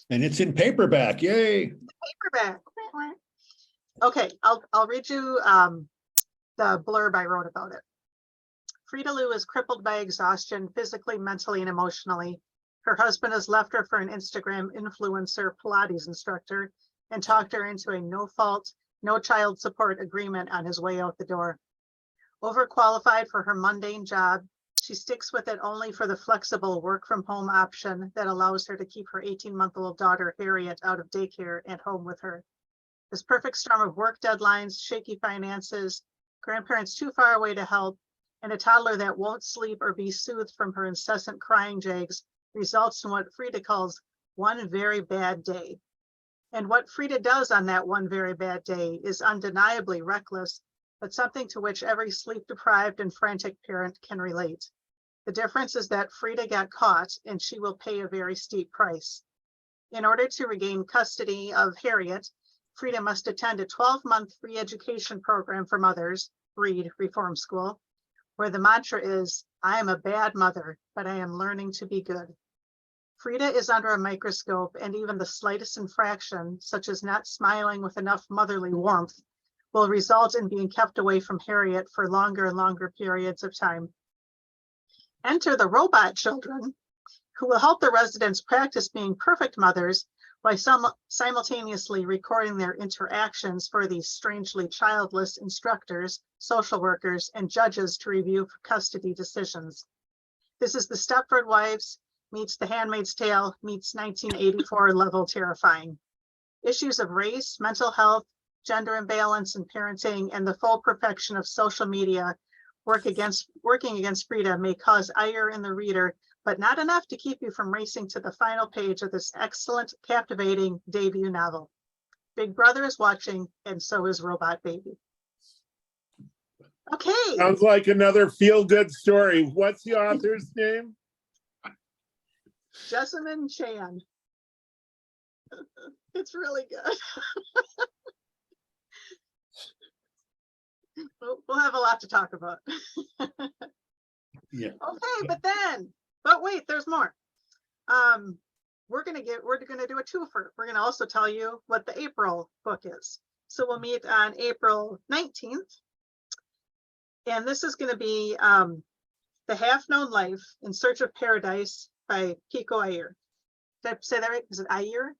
And it's in paperback, yay. Paperback. Okay, I'll read you the blurb I wrote about it. Frida Lou is crippled by exhaustion, physically, mentally, and emotionally. Her husband has left her for an Instagram influencer Pilates instructor and talked her into a no-fault, no child support agreement on his way out the door. Overqualified for her mundane job, she sticks with it only for the flexible work from home option that allows her to keep her 18-month-old daughter Harriet out of daycare and home with her. This perfect storm of work deadlines, shaky finances, grandparents too far away to help, and a toddler that won't sleep or be soothed from her incessant crying jags results in what Frida calls one very bad day. And what Frida does on that one very bad day is undeniably reckless, but something to which every sleep-deprived and frantic parent can relate. The difference is that Frida got caught, and she will pay a very steep price. In order to regain custody of Harriet, Frida must attend a 12-month free education program for mothers, Reed Reform School, where the mantra is, I am a bad mother, but I am learning to be good. Frida is under a microscope, and even the slightest infraction, such as not smiling with enough motherly warmth, will result in being kept away from Harriet for longer and longer periods of time. Enter the robot children, who will help the residents practice being perfect mothers by simultaneously recording their interactions for these strangely childless instructors, social workers, and judges to review custody decisions. This is the Stepford Wives meets The Handmaid's Tale meets 1984 level terrifying. Issues of race, mental health, gender imbalance in parenting, and the full perfection of social media working against Frida may cause ire in the reader, but not enough to keep you from racing to the final page of this excellent, captivating debut novel. Big Brother is watching, and so is Robot Baby. Okay. Sounds like another feel-good story. What's the author's name? Jessamine Chan. It's really good. We'll have a lot to talk about. Yeah. Okay, but wait, there's more. we're gonna do a twofer. We're gonna also tell you what the April book is. So we'll meet on April 19th. And this is gonna be The Half-Known Life in Search of Paradise by Kiko Iyer. Did I say that right? Is it Iyer?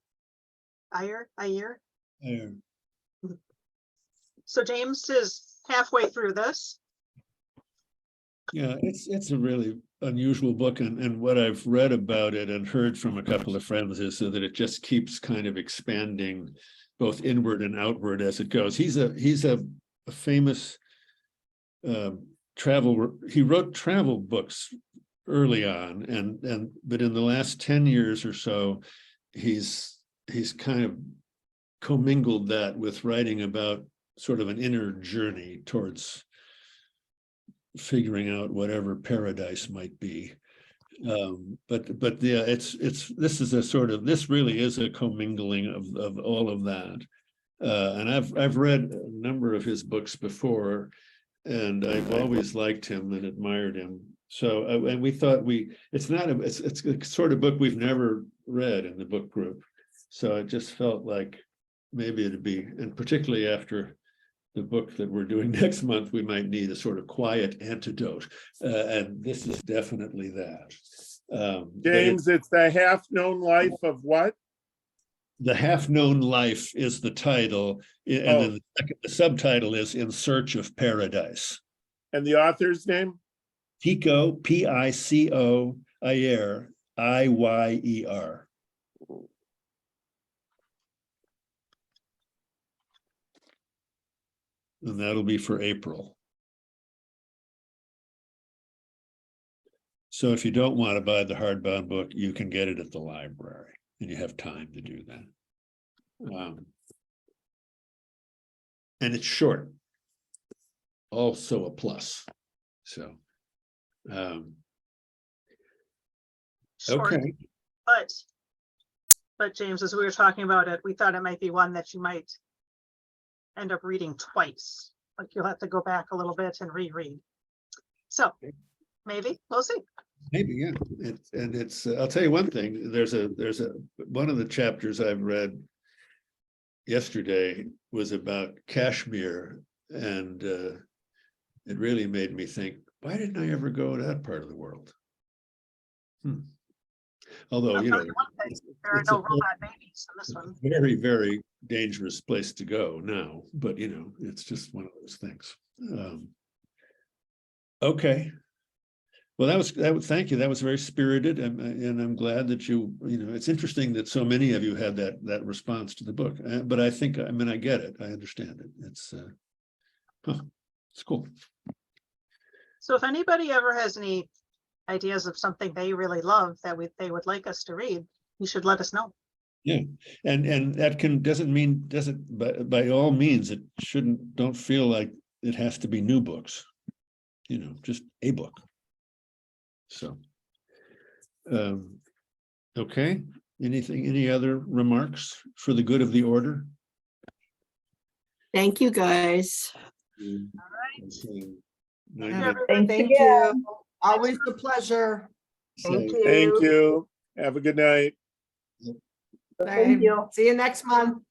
Iyer? So James is halfway through this. Yeah, it's a really unusual book, and what I've read about it and heard from a couple of friends is that it just keeps kind of expanding both inward and outward as it goes. He's a famous he wrote travel books early on, but in the last 10 years or so, he's kind of commingled that with writing about sort of an inner journey towards figuring out whatever paradise might be. But yeah, this really is a commingling of all of that. And I've read a number of his books before, and I've always liked him and admired him. So and we thought it's a sort of book we've never read in the book group. So it just felt like maybe it'd be, and particularly after the book that we're doing next month, we might need a sort of quiet antidote. And this is definitely that. James, it's The Half-Known Life of what? The Half-Known Life is the title, and then the subtitle is In Search of Paradise. And the author's name? Pico, Pico, Iyer, Iyer. And that'll be for April. So if you don't want to buy the hardbound book, you can get it at the library, and you have time to do that. And it's short, also a plus. So, Short, okay. But James, as we were talking about it, we thought it might be one that you might end up reading twice. Like you'll have to go back a little bit and reread. So maybe we'll see. Maybe, yeah. It's I'll tell you one thing. There's one of the chapters I've read yesterday was about Kashmir, and it really made me think, why didn't I ever go to that part of the world? Although, I'll you tell know, you one thing, there are no robot babies in this one. very, very dangerous place to go now, but you know, it's just one of those things. Okay. Well, thank you. That was very spirited, and I'm glad that you know, it's interesting that so many of you had that response to the book. But I think, I mean, I get it. I understand it. It's cool. So if anybody ever has any ideas of something they really love that they would like us to read, you should let us know. Yeah, and that doesn't by all means, it don't feel like it has to be new books, you know, just a book. So, okay, any other remarks for the good of the order? Thank you, guys. Okay. Thank you. Always a pleasure. Thank So, you. Thank you. Have a good night. Thank you. See you next month.